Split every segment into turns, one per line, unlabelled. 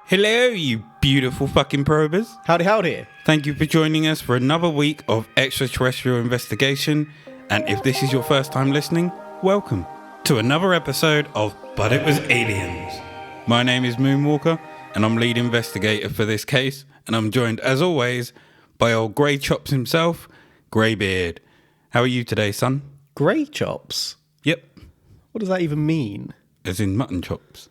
Hello, you beautiful fucking probers.
Howdy, howdy.
Thank you for joining us for another week of extraterrestrial investigation. And if this is your first time listening, welcome to another episode of But It Was Aliens. My name is Moonwalker, and I'm lead investigator for this case. And I'm joined, as always, by old Grey Chops himself, Greybeard. How are you today, son?
Grey chops?
Yep.
What does that even mean?
As in mutton chops.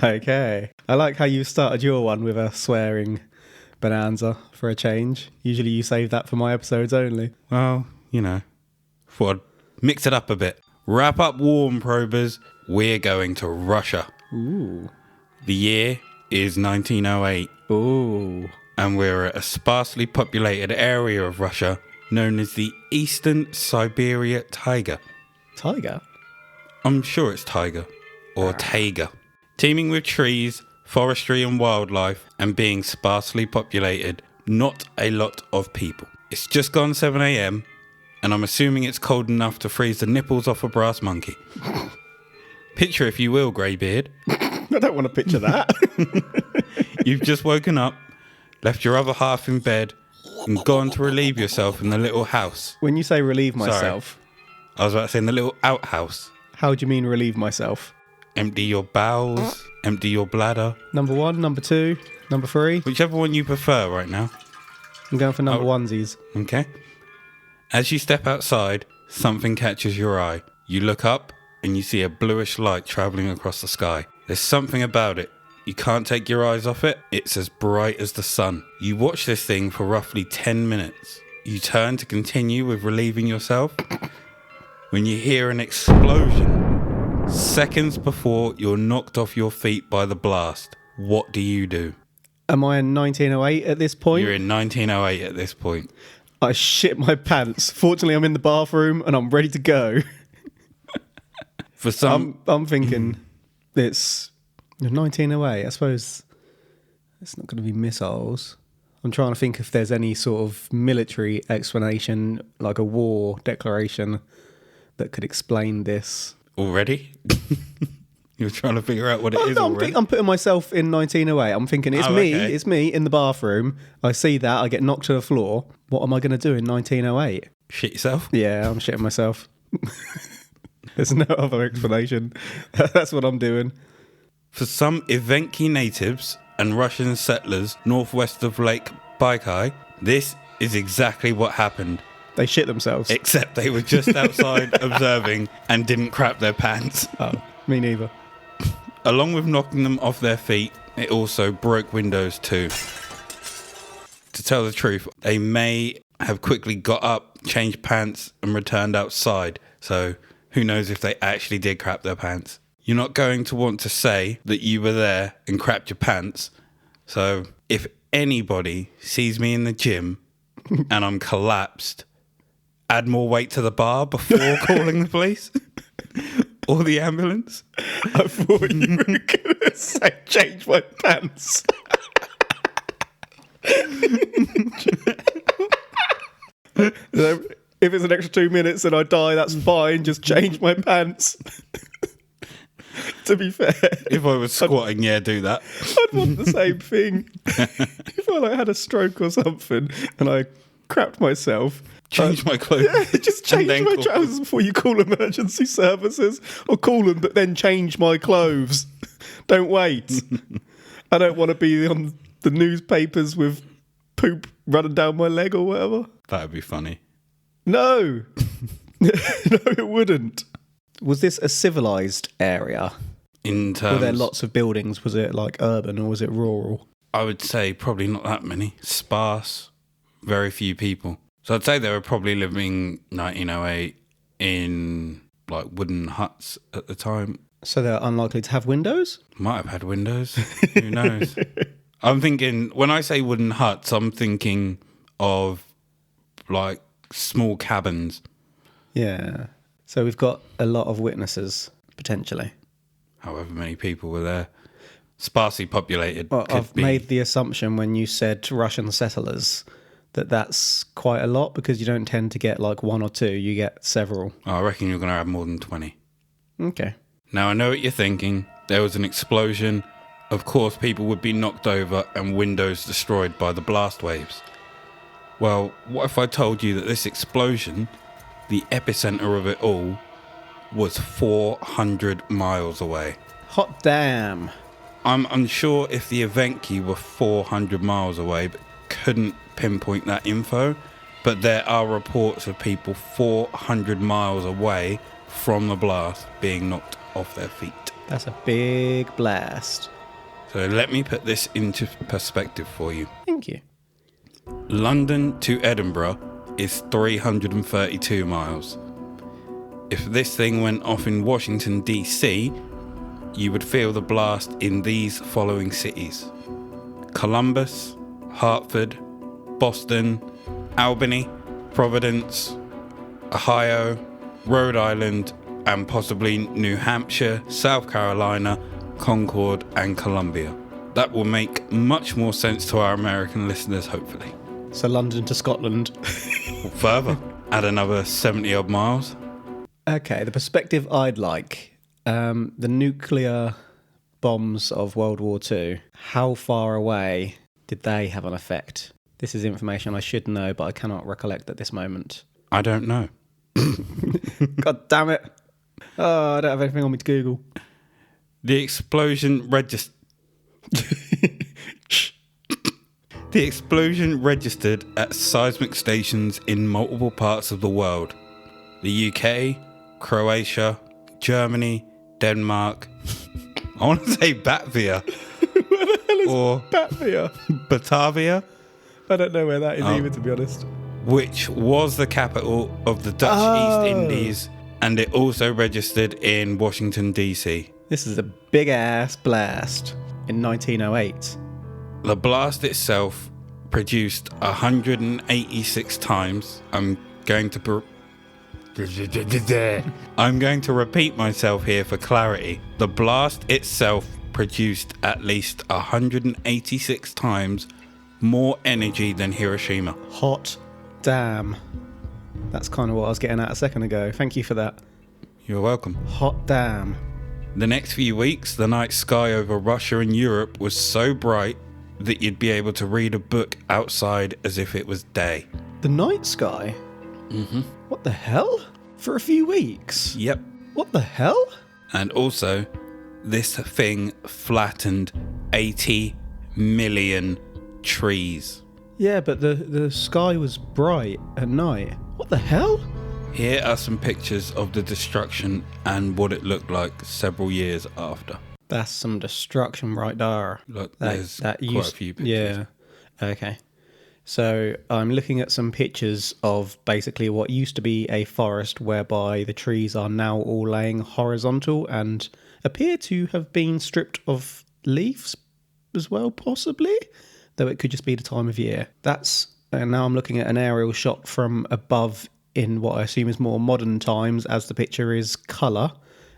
Okay. I like how you started your one with a swearing bonanza for a change. Usually you save that for my episodes only.
Well, you know, thought I'd mix it up a bit. Wrap up warm, probers. We're going to Russia.
Ooh.
The year is 1908.
Ooh.
And we're at a sparsely populated area of Russia known as the Eastern Siberia Taiga.
Tiger?
I'm sure it's Taiga or Taiga. Teeming with trees, forestry and wildlife, and being sparsely populated, not a lot of people. It's just gone 7 a.m, and I'm assuming it's cold enough to freeze the nipples off a brass monkey. Picture, if you will, Greybeard.
I don't want to picture that.
You've just woken up, left your other half in bed, and gone to relieve yourself in the little house.
When you say relieve myself...
I was about to say in the little outhouse.
How do you mean relieve myself?
Empty your bowels, empty your bladder.
Number 1, number 2, number 3.
Whichever one you prefer right now.
I'm going for number onesies.
Okay. As you step outside, something catches your eye. You look up and you see a bluish light travelling across the sky. There's something about it. You can't take your eyes off it. It's as bright as the sun. You watch this thing for roughly 10 minutes. You turn to continue with relieving yourself when you hear an explosion. Seconds before you're knocked off your feet by the blast. What do you do?
Am I in 1908 at this point?
You're in 1908 at this point.
I shit my pants. Fortunately, I'm in the bathroom and I'm ready to go.
For some...
I'm thinking it's 1908. I suppose it's not going to be missiles. I'm trying to think if there's any sort of military explanation, like a war declaration, that could explain this.
Already? You're trying to figure out what it is already?
I'm putting myself in 1908. I'm thinking it's me in the bathroom. I see that. I get knocked to the floor. What am I going to do in 1908?
Shit yourself?
Yeah, I'm shitting myself. There's no other explanation. That's what I'm doing.
For some Evenki natives and Russian settlers northwest of Lake Baikal, this is exactly what happened.
They shit themselves.
Except they were just outside observing and didn't crap their pants.
Oh, me neither.
Along with knocking them off their feet, it also broke windows too. To tell the truth, they may have quickly got up, changed pants, and returned outside. So who knows if they actually did crap their pants. You're not going to want to say that you were there and crapped your pants. So if anybody sees me in the gym and I'm collapsed, add more weight to the bar before calling the police or the ambulance.
I thought you were going to say change my pants. If it's an extra 2 minutes and I die, that's fine. Just change my pants. To be fair.
If I was squatting, do that.
I'd want the same thing. If I had a stroke or something and I crapped myself.
Change my clothes.
Yeah, just change my trousers before you call emergency services, or call them, but then change my clothes. Don't wait. I don't want to be on the newspapers with poop running down my leg or whatever.
That would be funny.
No. No, it wouldn't. Was this a civilized area?
In terms...
Were there lots of buildings? Was it like urban or was it rural?
I would say probably not that many. Sparse, very few people. So I'd say they were probably living 1908 in like wooden huts at the time.
So they're unlikely to have windows?
Might have had windows. Who knows? I'm thinking, when I say wooden huts, I'm thinking of like small cabins.
Yeah. So we've got a lot of witnesses, potentially.
However many people were there. Sparsely populated.
Well, I've made the assumption when you said Russian settlers that that's quite a lot, because you don't tend to get like one or two, you get several.
I reckon you're going to have more than 20.
Okay.
Now, I know what you're thinking. There was an explosion. Of course, people would be knocked over and windows destroyed by the blast waves. Well, what if I told you that this explosion, the epicenter of it all, was 400 miles away?
Hot damn.
I'm unsure if the event key were 400 miles away, but couldn't pinpoint that info. But there are reports of people 400 miles away from the blast being knocked off their feet.
That's a big blast.
So let me put this into perspective for you.
Thank you.
London to Edinburgh is 332 miles. If this thing went off in Washington, D.C., you would feel the blast in these following cities: Columbus, Hartford, Boston, Albany, Providence, Ohio, Rhode Island, and possibly New Hampshire, South Carolina, Concord, and Columbia. That will make much more sense to our American listeners, hopefully.
So London to Scotland.
Further, add another 70 odd miles.
Okay, the perspective I'd like. The nuclear bombs of World War II, how far away did they have an effect? This is information I should know, but I cannot recollect at this moment.
I don't know.
God damn it. Oh, I don't have anything on me to Google.
The explosion registered at seismic stations in multiple parts of the world. The UK, Croatia, Germany, Denmark. I want to say Latvia.
Where the hell is
or
Latvia?
Batavia,
I don't know where that is either, to be honest.
which was the capital of the Dutch East Indies, and it also registered in Washington, D.C.
This is a big-ass blast in 1908.
The blast itself produced 186 times. I'm going to repeat myself here for clarity. The blast itself produced at least 186 times more energy than Hiroshima.
Hot damn. That's kind of what I was getting at a second ago. Thank you for that.
You're welcome.
Hot damn.
The next few weeks, the night sky over Russia and Europe was so bright that you'd be able to read a book outside as if it was day.
The night sky?
Mm-hmm.
What the hell? For a few weeks?
Yep.
What the hell?
And also, this thing flattened 80 million trees.
Yeah, but the sky was bright at night. What the hell?
Here are some pictures of the destruction and what it looked like several years after.
That's some destruction right there.
Look, there's quite a few pictures.
Yeah. Okay. So I'm looking at some pictures of basically what used to be a forest whereby the trees are now all laying horizontal and appear to have been stripped of leaves as well, possibly, though it could just be the time of year. And now I'm looking at an aerial shot from above in what I assume is more modern times, as the picture is colour,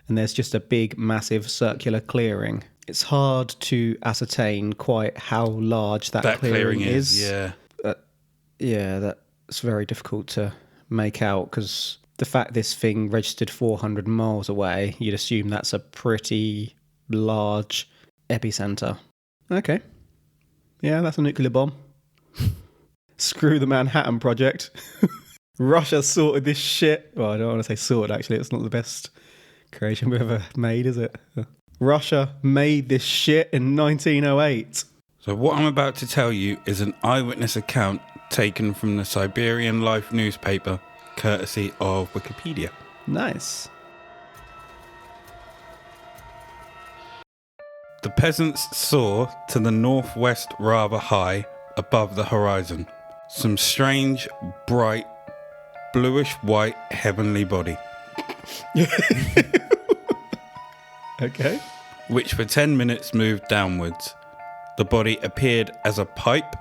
and there's just a big, massive circular clearing. It's hard to ascertain quite how large that clearing is.
Yeah.
Yeah, that's very difficult to make out, because the fact this thing registered 400 miles away, you'd assume that's a pretty large epicentre. Okay. Yeah, that's a nuclear bomb. Screw the Manhattan Project. Russia sorted this shit. Well, I don't want to say sorted, actually. It's not the best creation we've ever made, is it? Russia made this shit in 1908.
So what I'm about to tell you is an eyewitness account taken from the Siberian Life newspaper, courtesy of Wikipedia.
Nice.
The peasants saw to the northwest rather high above the horizon some strange, bright, bluish-white heavenly body.
Okay.
Which for 10 minutes moved downwards. The body appeared as a pipe,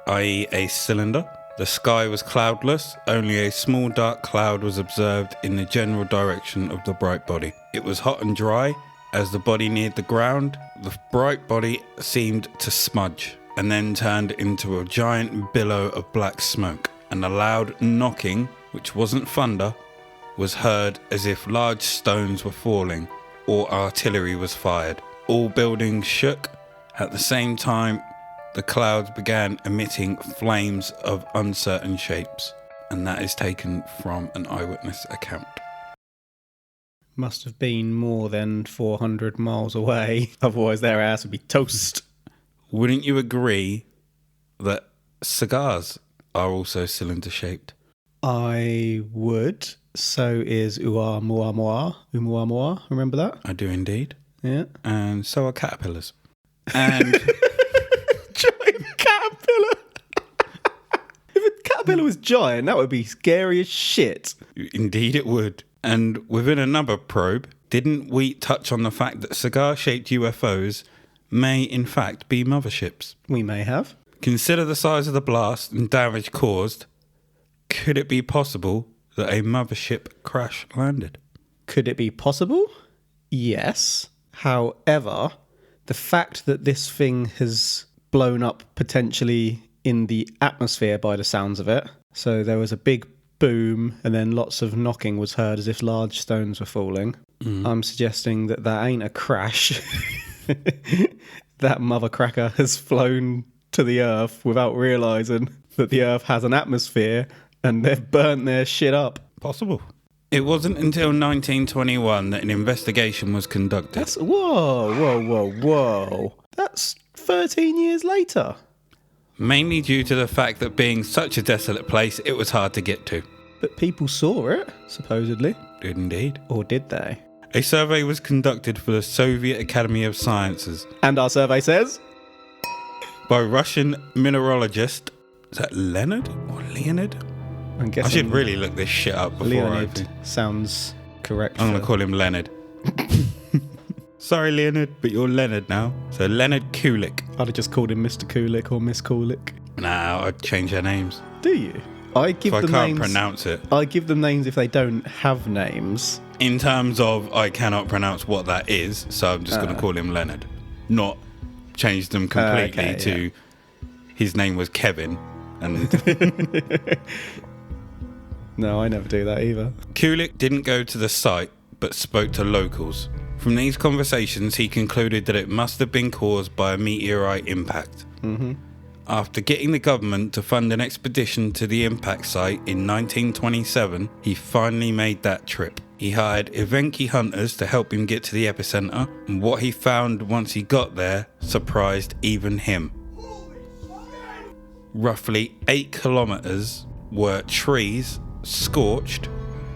i.e. a cylinder. The sky was cloudless, only a small dark cloud was observed in the general direction of the bright body. It was hot and dry. As the body neared the ground, the bright body seemed to smudge and then turned into a giant billow of black smoke, and a loud knocking, which wasn't thunder, was heard as if large stones were falling, or artillery was fired. All buildings shook. At the same time, the clouds began emitting flames of uncertain shapes, and that is taken from an eyewitness account.
Must have been more than 400 miles away, otherwise their ass would be toast.
Wouldn't you agree that cigars are also cylinder-shaped?
I would. So is Oumuamua. Remember that?
I do indeed.
Yeah.
And so are caterpillars. And
Giant caterpillar. If a caterpillar was giant, that would be scary as shit.
indeed it would. And within another probe, didn't we touch on the fact that cigar-shaped UFOs may in fact be motherships?
We may have.
Consider the size of the blast and damage caused. Could it be possible that a mothership crash landed?
Could it be possible? Yes. However, the fact that this thing has blown up potentially in the atmosphere by the sounds of it, so there was a big boom and then lots of knocking was heard as if large stones were falling. I'm suggesting that ain't a crash. That mother cracker has flown to the earth without realising that the earth has an atmosphere and they've burnt their shit up.
Possible. It wasn't until 1921 that an investigation was conducted.
That's whoa. That's 13 years later.
Mainly due to the fact that being such a desolate place, it was hard to get to.
But people saw it, supposedly.
Did indeed.
Or did they?
A survey was conducted for the Soviet Academy of Sciences
And our survey says?
by Russian mineralogist, is that Leonard or Leonid?
I'm guessing
I should really look this shit up before
Leonid sounds correct.
I'm going to call him Leonard. Sorry, Leonard, but you're Leonard now. So Leonard Kulik.
I'd have just called him Mr. Kulik or Miss Kulik.
Nah, I'd change their names.
Do you? I give
If I
them
can't
names.
pronounce it.
I give them names if they don't have names.
In terms of I cannot pronounce what that is, so I'm just going to call him Leonard. Not change them completely to his name was Kevin. And
No, I never do that either.
Kulik didn't go to the site, but spoke to locals. From these conversations, he concluded that it must have been caused by a meteorite impact. After getting the government to fund an expedition to the impact site in 1927, he finally made that trip. He hired Evenki hunters to help him get to the epicenter, and what he found once he got there surprised even him. Roughly 8 kilometers were trees scorched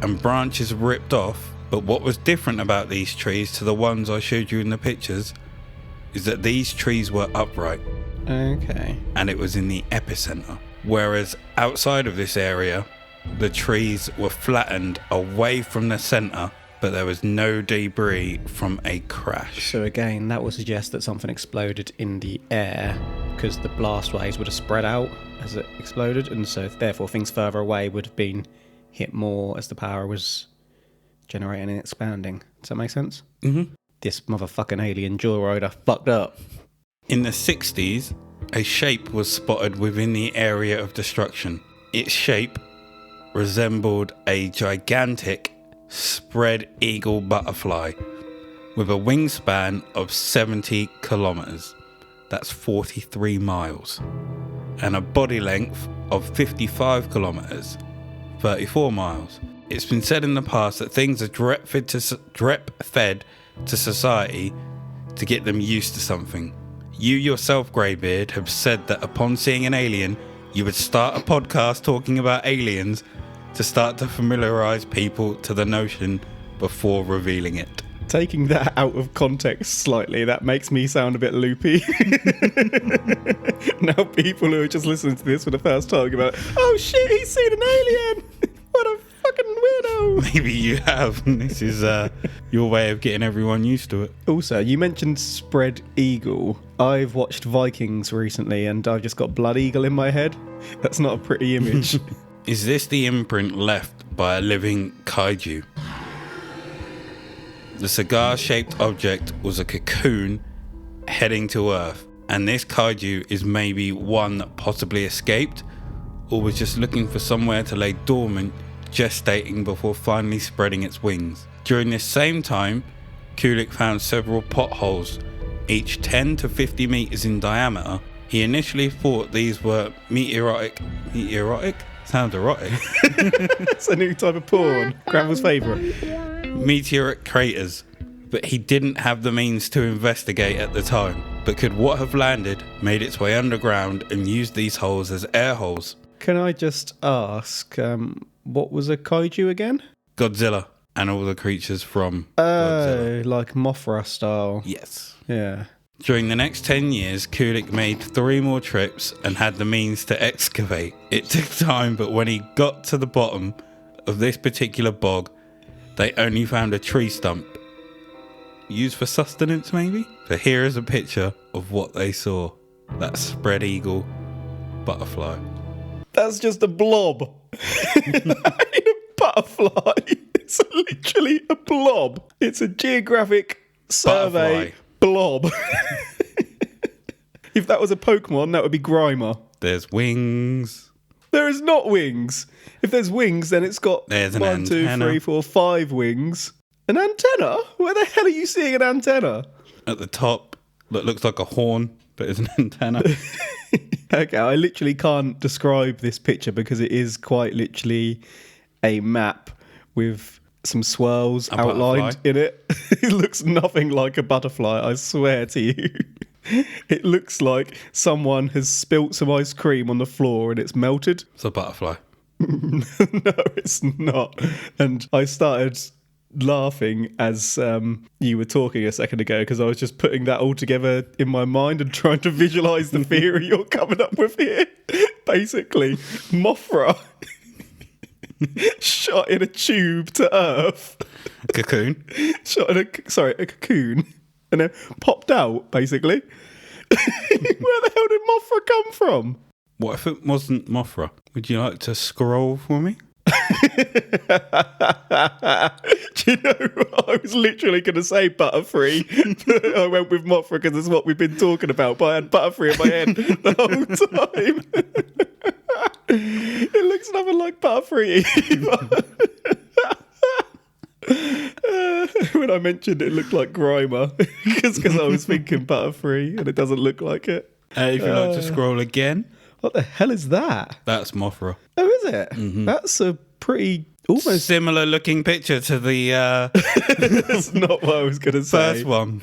and branches ripped off, but what was different about these trees to the ones I showed you in the pictures is that these trees were upright.
Okay.
And it was in the epicenter. Whereas outside of this area, the trees were flattened away from the center, but there was no debris from a crash.
So again, that would suggest that something exploded in the air because the blast waves would have spread out as it exploded, and so therefore things further away would have been hit more as the power was generating and expanding. Does that make sense?
Mm-hmm.
This motherfucking alien joyrider fucked up.
In the 60s, a shape was spotted within the area of destruction. Its shape resembled a gigantic spread eagle butterfly with a wingspan of 70 kilometers. That's 43 miles. And a body length of 55 kilometers, 34 miles. It's been said in the past that things are drip-fed to society to get them used to something. You yourself, Greybeard, have said that upon seeing an alien, you would start a podcast talking about aliens to start to familiarise people to the notion before revealing it.
Taking that out of context slightly, that makes me sound a bit loopy. Now people who are just listening to this for the first time go about, oh shit, he's seen an alien! What a fucking weirdo!
Maybe you have. This is your way of getting everyone used to it.
Also, you mentioned spread eagle. I've watched Vikings recently and I've just got blood eagle in my head. That's not a pretty image.
Is this the imprint left by a living kaiju? The cigar-shaped object was a cocoon heading to Earth, and this kaiju is maybe one that possibly escaped or was just looking for somewhere to lay dormant, gestating before finally spreading its wings. During this same time, Kulik found several potholes, each 10 to 50 meters in diameter. He initially thought these were meteoric? Sounds erotic.
It's a new type of porn. Gravel's favourite.
Meteoric craters, but he didn't have the means to investigate at the time. But could what have landed, made its way underground, and used these holes as air holes?
Can I just ask, what was a kaiju again?
Godzilla and all the creatures from Godzilla.
Oh, like Mothra style.
Yes.
Yeah.
During the next 10 years, Kulik made 3 more trips and had the means to excavate. It took time, but when he got to the bottom of this particular bog, they only found a tree stump. Used for sustenance, maybe? So here is a picture of what they saw. That spread eagle butterfly.
That's just a blob. A butterfly. It's literally a blob. It's a geographic survey
Butterfly.
blob. If that was a Pokemon, that would be Grimer.
There's wings.
There is not wings. If there's wings, then it's got
There's an
1, 2,
antenna.
3, 4, 5 wings. An antenna? Where the hell are you seeing an antenna?
At the top, that looks like a horn, but it's an antenna.
Okay, I literally can't describe this picture because it is quite literally a map with some swirls
A
outlined
butterfly.
in it. It looks nothing like a butterfly, I swear to you. It looks like someone has spilt some ice cream on the floor and it's melted.
It's a butterfly.
No, it's not. And I started laughing as you were talking a second ago because I was just putting that all together in my mind and trying to visualise the theory you're coming up with here. Basically, Mothra shot in a tube to Earth.
Cocoon.
Shot in a cocoon, and then popped out. Basically, where the hell did Mothra come from?
What if it wasn't Mothra? Would you like to scroll for me?
Do you know, I was literally going to say Butterfree, but I went with Mothra because it's what we've been talking about, but I had Butterfree in my head the whole time. It looks nothing like Butterfree either. When I mentioned it looked like Grimer, because I was thinking Butterfree and it doesn't look like it.
If you'd like to scroll again,
What the hell is that?
that's Mothra.
Oh, is it? That's a pretty... Almost...
Similar looking picture to the
That's not what I was going to say.
first one.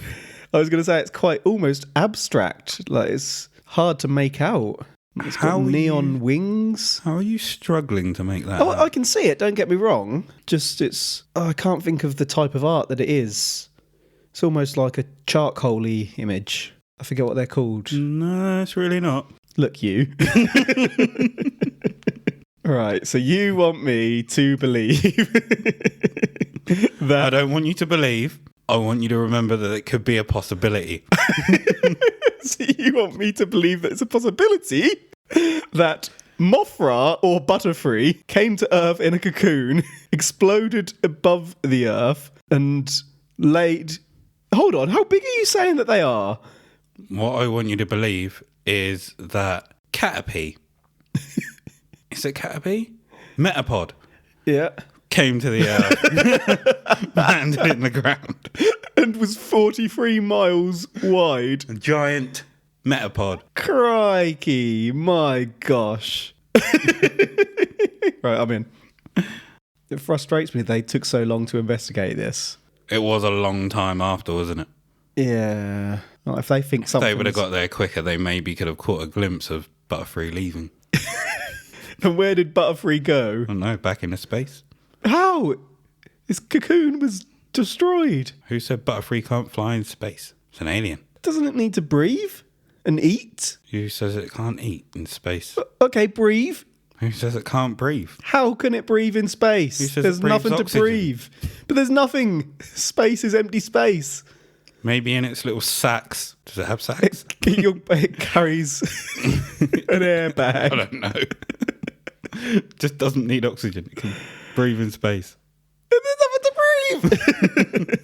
I was going to say it's quite almost abstract. Like, it's hard to make out. It's got
How are
neon wings.
How are you struggling to make that
Oh,
out?
I can see it, don't get me wrong. Just it's... I can't think of the type of art that it is. It's almost like a charcoal-y image. I forget what they're called.
No, it's really not.
Look, you. Right, so you want me to believe
I
that...
don't want you to believe. I want you to remember that it could be a possibility.
So you want me to believe that it's a possibility that Mothra or Butterfree came to Earth in a cocoon, exploded above the Earth, and laid... Hold on, how big are you saying that they are?
What I want you to believe is that Caterpie, is it Caterpie? Metapod
Yeah.
came to the Earth, landed in the ground.
And was 43 miles wide.
A giant Metapod.
Crikey, my gosh. Right, I'm in. It frustrates me they took so long to investigate this.
It was a long time after, wasn't it?
Yeah. Well, if they think
If
something...
they would have got there quicker, they maybe could have caught a glimpse of Butterfree leaving.
And where did Butterfree go?
I don't know, back into space.
How? His cocoon was destroyed.
Who said Butterfree can't fly in space? It's an alien.
Doesn't it need to breathe and eat?
Who says it can't eat in space?
Okay, breathe.
Who says it can't breathe?
How can it breathe in space?
Who says
There's
it breathes
nothing to
oxygen?
breathe. But there's nothing. Space is empty space.
Maybe in its little sacks. Does it have sacks?
It carries an airbag.
I don't know. Just doesn't need oxygen. It can breathe in space.
There's nothing to breathe.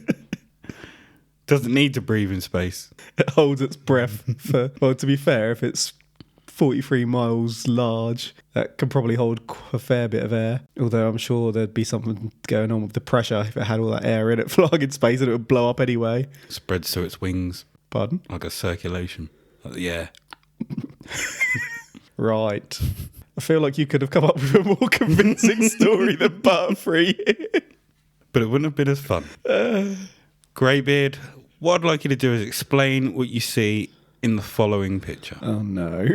Doesn't need to breathe in space.
It holds its breath for, well, to be fair, if it's 43 miles large. That could probably hold a fair bit of air. Although I'm sure there'd be something going on with the pressure if it had all that air in it flying in space, and it would blow up anyway.
Spreads to its wings.
Pardon?
Like a circulation. Yeah.
Right. I feel like you could have come up with a more convincing story than Butterfree.
But it wouldn't have been as fun. Greybeard, what I'd like you to do is explain what you see in the following picture.
Oh no.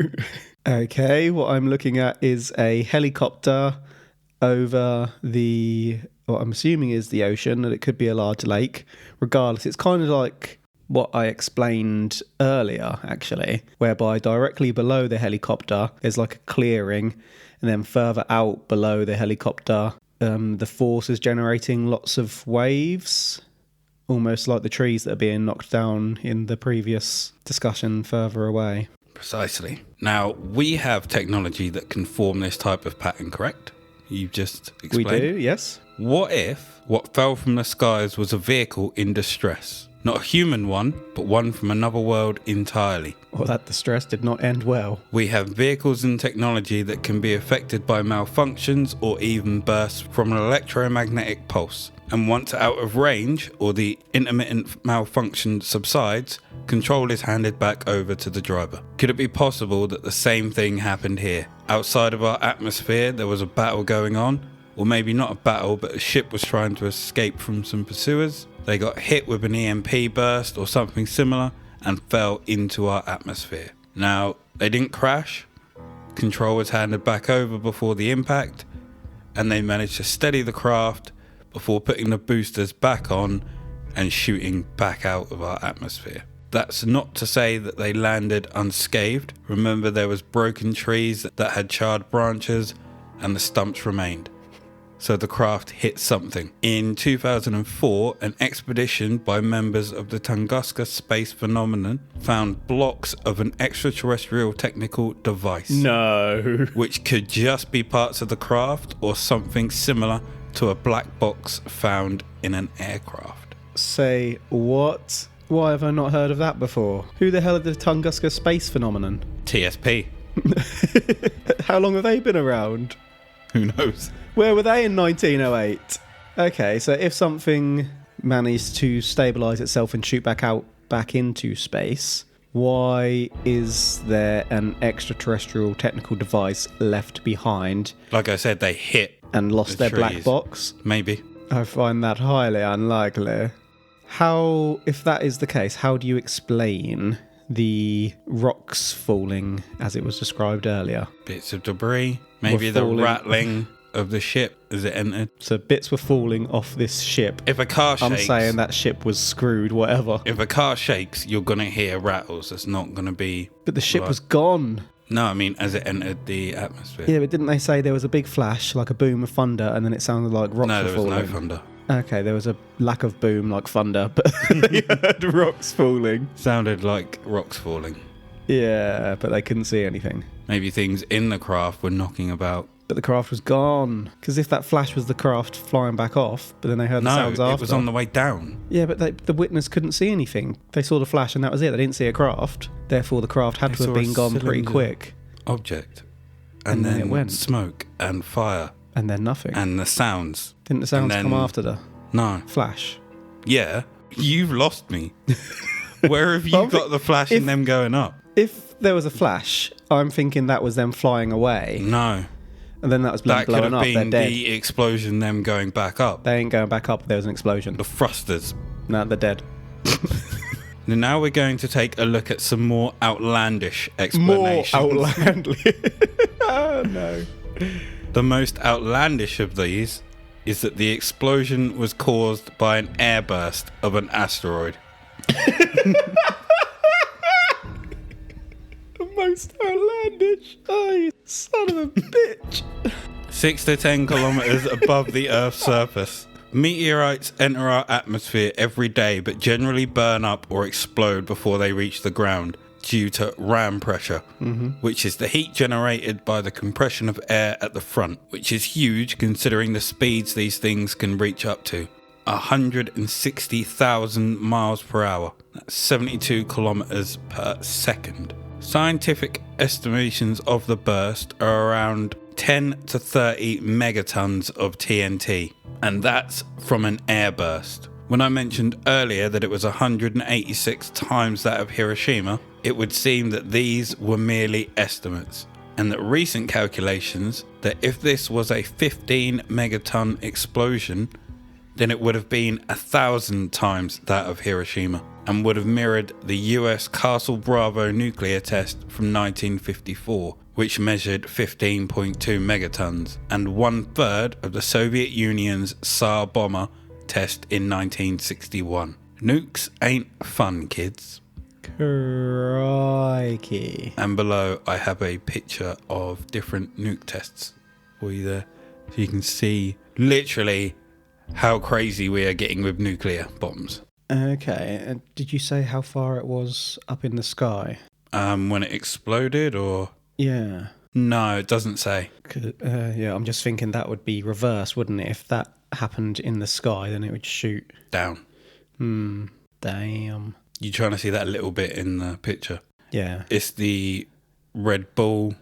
Okay, what I'm looking at is a helicopter over what I'm assuming is the ocean, and it could be a large lake. Regardless, it's kind of like what I explained earlier, actually, whereby directly below the helicopter there's like a clearing, and then further out below the helicopter, the force is generating lots of waves, almost like the trees that are being knocked down in the previous discussion further away.
Precisely. Now, we have technology that can form this type of pattern, correct? You've just explained.
We do, yes.
What if what fell from the skies was a vehicle in distress? Not a human one, but one from another world entirely.
Well, that distress did not end well.
We have vehicles and technology that can be affected by malfunctions or even bursts from an electromagnetic pulse. And once out of range or the intermittent malfunction subsides, control is handed back over to the driver. Could it be possible that the same thing happened here? Outside of our atmosphere, there was a battle going on. Or maybe not a battle, but a ship was trying to escape from some pursuers. They got hit with an EMP burst or something similar and fell into our atmosphere. Now, they didn't crash. Control was handed back over before the impact, and they managed to steady the craft before putting the boosters back on and shooting back out of our atmosphere. That's not to say that they landed unscathed. Remember, there was broken trees that had charred branches and the stumps remained. So the craft hit something. In 2004, an expedition by members of the Tunguska space phenomenon found blocks of an extraterrestrial technical device.
No.
Which could just be parts of the craft or something similar to a black box found in an aircraft.
Say what? Why have I not heard of that before? Who the hell are the Tunguska space phenomenon?
TSP.
How long have they been around?
Who knows?
Where were they in 1908? Okay, so if something managed to stabilise itself and shoot back into space, why is there an extraterrestrial technical device left behind?
Like I said, they hit
and lost their
trees.
Black box?
Maybe.
I find that highly unlikely. If that is the case, how do you explain the rocks falling as it was described earlier?
Bits of debris. Maybe the rattling of the ship as it entered.
So bits were falling off this ship.
If a car shakes...
I'm saying that ship was screwed, whatever.
If a car shakes, you're going to hear rattles. It's not going to be...
But the ship was gone.
No, I mean as it entered the atmosphere.
Yeah, but didn't they say there was a big flash, like a boom of thunder, and then it sounded like rocks were falling?
No, there was no thunder.
Okay, there was a lack of boom like thunder, but they heard rocks falling.
Sounded like rocks falling.
Yeah, but they couldn't see anything.
Maybe things in the craft were knocking about.
But the craft was gone. Because if that flash was the craft flying back off, but then they heard the sounds after.
No, it was on the way down.
Yeah, but the witness couldn't see anything. They saw the flash and that was it. They didn't see a craft. Therefore, the craft had to have been gone pretty quick.
Object. And then it went. Smoke and fire.
And then nothing.
And the sounds.
Didn't the sounds come after the flash?
Yeah. You've lost me. Where have you got the flash and them going up?
If there was a flash, I'm thinking that was them flying away.
No.
And then that was blowing up.
That could have been
they're dead.
the explosion, them going back up.
They ain't going back up if there was an explosion.
The thrusters.
No, they're dead.
Now we're going to take a look at some more outlandish explanations.
More outlandish. Oh, no.
The most outlandish of these is that the explosion was caused by an airburst of an asteroid.
The most outlandish. Oh, you son of a bitch.
6 to 10 kilometers above the Earth's surface. Meteorites enter our atmosphere every day, but generally burn up or explode before they reach the ground due to ram pressure, which is the heat generated by the compression of air at the front, which is huge considering the speeds these things can reach up to. 160,000 miles per hour. That's 72 kilometers per second. Scientific estimations of the burst are around 10 to 30 megatons of TNT, and that's from an air burst. When I mentioned earlier that it was 186 times that of Hiroshima, it would seem that these were merely estimates, and that recent calculations that if this was a 15 megaton explosion, then it would have been 1,000 times that of Hiroshima, and would have mirrored the US Castle Bravo nuclear test from 1954, which measured 15.2 megatons, and 1/3 of the Soviet Union's Tsar bomber test in 1961. Nukes ain't fun, kids.
Crikey.
And below I have a picture of different nuke tests for you there, so you can see literally how crazy we are getting with nuclear bombs.
Okay, and did you say how far it was up in the sky?
When it exploded, or?
Yeah.
No, it doesn't say.
Yeah, I'm just thinking that would be reverse, wouldn't it? If that happened in the sky, then it would shoot
Down.
Damn.
You're trying to see that little bit in the picture.
Yeah.
It's the Red Bull.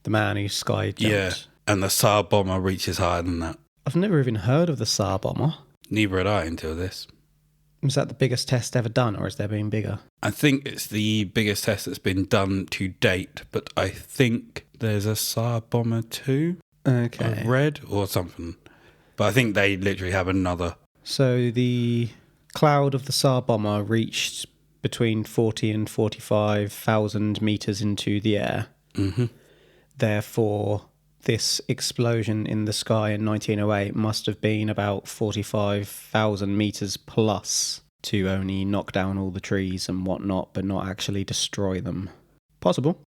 The man who sky jumped.
Yeah, and the Tsar bomber reaches higher than that.
I've never even heard of the Tsar bomber.
Neither had I until this.
Was that the biggest test ever done, or has there been bigger?
I think it's the biggest test that's been done to date, but I think there's a Tsar bomber too.
Okay.
A red or something. But I think they literally have another.
So the cloud of the Tsar bomber reached between 40 and 45,000 metres into the air.
Mm-hmm.
Therefore, this explosion in the sky in 1908 must have been about 45,000 metres plus to only knock down all the trees and whatnot, but not actually destroy them. Possible.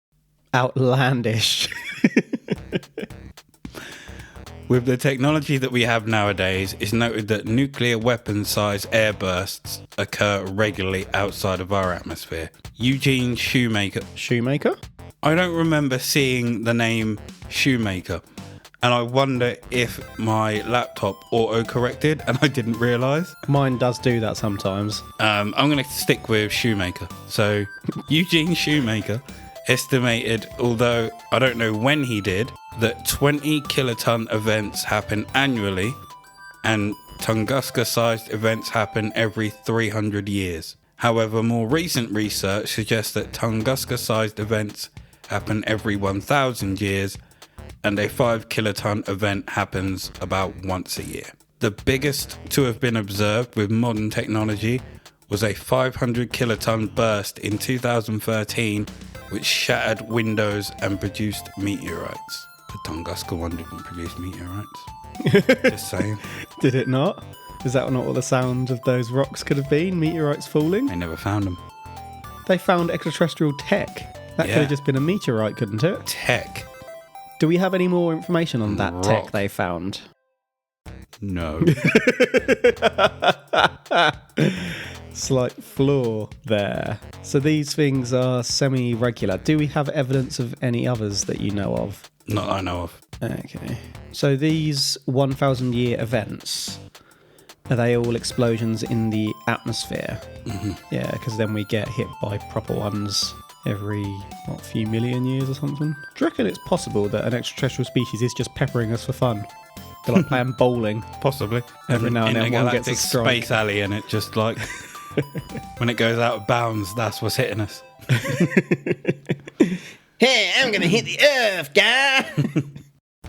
Outlandish.
With the technology that we have nowadays, it's noted that nuclear weapon-sized air bursts occur regularly outside of our atmosphere. Eugene Shoemaker.
Shoemaker?
I don't remember seeing the name Shoemaker, and I wonder if my laptop auto-corrected and I didn't realise.
Mine does do that sometimes.
I'm going to stick with Shoemaker. So, Eugene Shoemaker estimated, although I don't know when he did, that 20 kiloton events happen annually and Tunguska-sized events happen every 300 years. However, more recent research suggests that Tunguska-sized events happen every 1,000 years and a 5 kiloton event happens about once a year. The biggest to have been observed with modern technology was a 500 kiloton burst in 2013, which shattered windows and produced meteorites. The Tunguska one didn't produce meteorites. Just saying.
Did it not? Is that not what the sound of those rocks could have been? Meteorites falling?
They never found them.
They found extraterrestrial tech. That could have just been a meteorite, couldn't it?
Tech.
Do we have any more information on that tech they found?
No.
Slight flaw there. So these things are semi-regular. Do we have evidence of any others that you know of?
Not that I know of.
Okay. So these 1,000-year events, are they all explosions in the atmosphere?
Mm-hmm.
Yeah, because then we get hit by proper ones every, few million years or something? Do you reckon it's possible that an extraterrestrial species is just peppering us for fun? They're like playing bowling.
Possibly.
Every now and then one gets a strike.
Space alley and it just like... when it goes out of bounds, that's what's hitting us.
Hey, I'm going to hit the Earth, guy!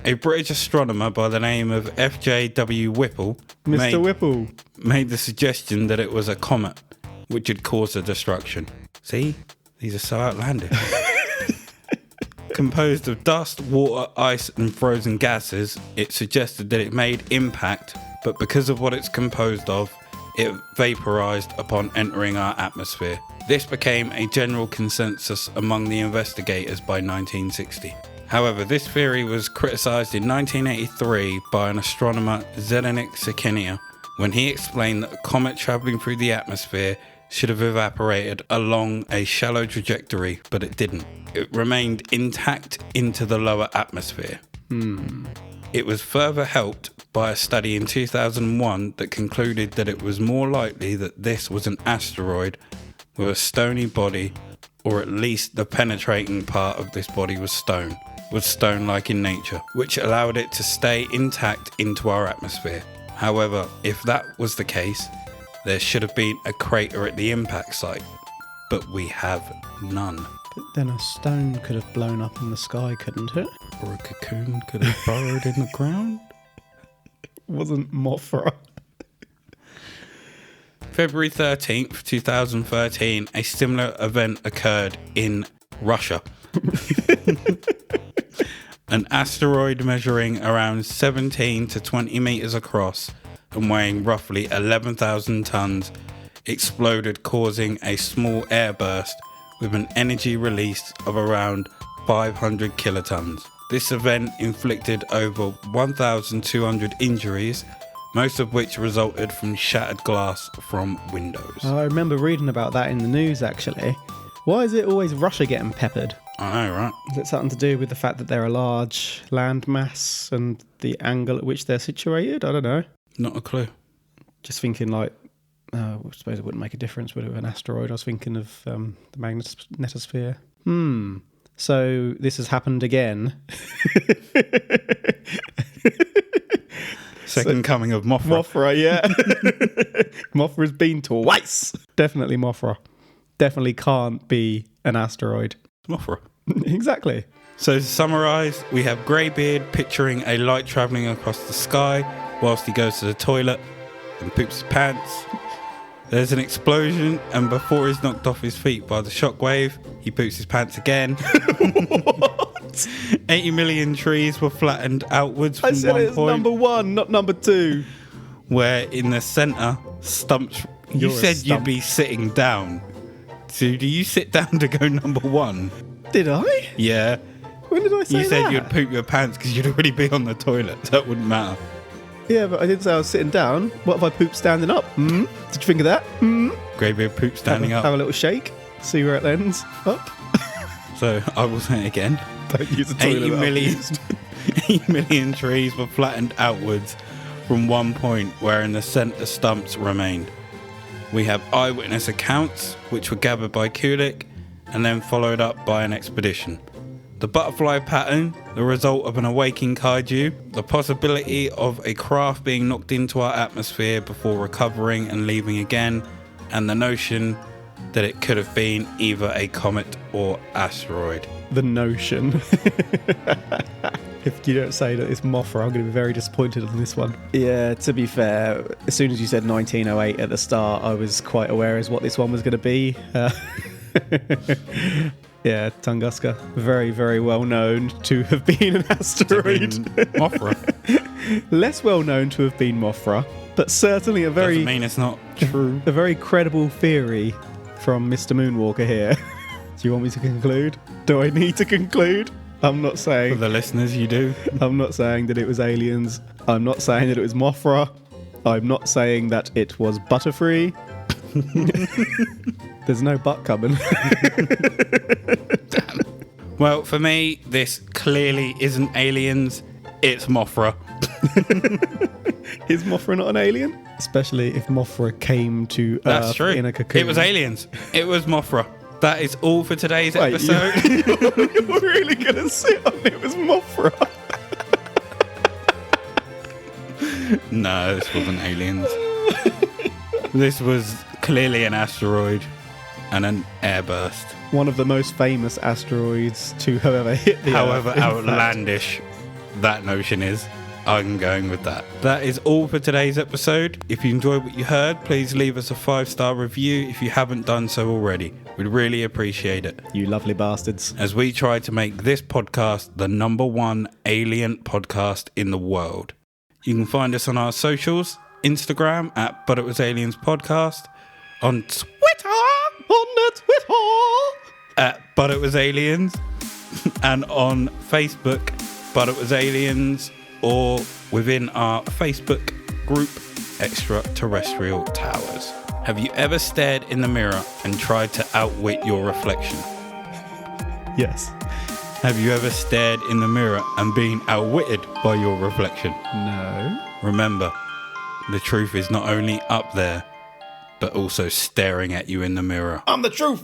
A British astronomer by the name of F.J.W. Whipple
Mr. Whipple
made the suggestion that it was a comet which had caused the destruction. See? These are so outlandish. Composed of dust, water, ice and frozen gases, it suggested that it made impact, but because of what it's composed of, it vaporized upon entering our atmosphere. This became a general consensus among the investigators by 1960. However, this theory was criticised in 1983 by an astronomer, Zdeněk Štěpánek, when he explained that a comet travelling through the atmosphere should have evaporated along a shallow trajectory, but it didn't. It remained intact into the lower atmosphere. It was further helped by a study in 2001 that concluded that it was more likely that this was an asteroid with a stony body or at least the penetrating part of this body was stone-like in nature, which allowed it to stay intact into our atmosphere. However, if that was the case, there should have been a crater at the impact site, but we have none.
But then a stone could have blown up in the sky, couldn't it?
Or a cocoon could have burrowed in the ground.
Wasn't Mothra.
February 13th, 2013, a similar event occurred in Russia. An asteroid measuring around 17 to 20 meters across and weighing roughly 11,000 tons exploded, causing a small airburst with an energy release of around 500 kilotons. This event inflicted over 1,200 injuries, most of which resulted from shattered glass from windows.
I remember reading about that in the news, actually. Why is it always Russia getting peppered?
I know, right?
Is it something to do with the fact that they're a large landmass and the angle at which they're situated? I don't know.
Not a clue.
Just thinking like, I suppose it wouldn't make a difference with an asteroid. I was thinking of the magnetosphere. So this has happened again.
Second coming of Mothra.
Mothra, yeah. Mothra's been twice. Definitely Mothra. Definitely can't be an asteroid.
Mothra.
Exactly.
So to summarise, we have Greybeard picturing a light travelling across the sky whilst he goes to the toilet and poops his pants. There's an explosion, and before he's knocked off his feet by the shockwave, he poops his pants again.
What?
80 million trees were flattened outwards from
I said
one
it's
point,
number one, not number two.
where in the centre, stumps...
You're
You
a
said
stump.
you'd be sitting down. So do you sit down to go number one?
Did I?
Yeah.
When did I say that?
You said you'd poop your pants because you'd already be on the toilet. So that wouldn't matter.
Yeah, but I didn't say I was sitting down. What if I pooped standing up? Did you think of that?
Greybeard poop standing
Have
up.
a little shake. See where it ends. Up.
So I will say it again.
Don't use the toilet.
80
that I've
million,
used.
80 million trees were flattened outwards from one point where in the centre stumps remained. We have eyewitness accounts which were gathered by Kulik and then followed up by an expedition. The butterfly pattern, the result of an awaking kaiju, the possibility of a craft being knocked into our atmosphere before recovering and leaving again, and the notion that it could have been either a comet or asteroid.
The notion. If you don't say that it's Mothra, I'm going to be very disappointed on this one. Yeah, to be fair, as soon as you said 1908 at the start, I was quite aware as what this one was going to be. Yeah, Tunguska. Very, very well known to have been an asteroid.
Mothra.
Less well known to have been Mothra, but certainly a very...
Doesn't mean it's not true.
A very credible theory from Mr. Moonwalker here. Do you want me to conclude? Do I need to conclude? I'm not
For
saying...
the listeners, you do.
I'm not saying that it was aliens. I'm not saying that it was Mothra. I'm not saying that it was Butterfree. There's no butt coming.
Well, for me, this clearly isn't aliens. It's Mothra.
Is Mothra not an alien? Especially if Mothra came to
That's
Earth
true.
in a cocoon.
It was aliens. It was Mothra. That is all for today's
Wait,
episode.
You're really going to sit on it was Mothra?
No, this wasn't aliens. This was clearly an asteroid and an airburst.
One of the most famous asteroids to have ever hit the
However
Earth. in fact.
outlandish that notion is, I'm going with that. That is all for today's episode. If you enjoyed what you heard, please leave us a 5-star review if you haven't done so already. We'd really appreciate it.
You lovely bastards.
As we try to make this podcast the #1 alien podcast in the world. You can find us on our socials, Instagram at But It Was Aliens Podcast, on Twitter at But It Was Aliens, and on Facebook, But It Was Aliens, or within our Facebook group, Extraterrestrial Towers. Have you ever stared in the mirror and tried to outwit your reflection?
Yes.
Have you ever stared in the mirror and been outwitted by your reflection?
No.
Remember, the truth is not only up there, but also staring at you in the mirror.
I'm the truth.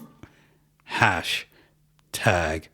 #Pride.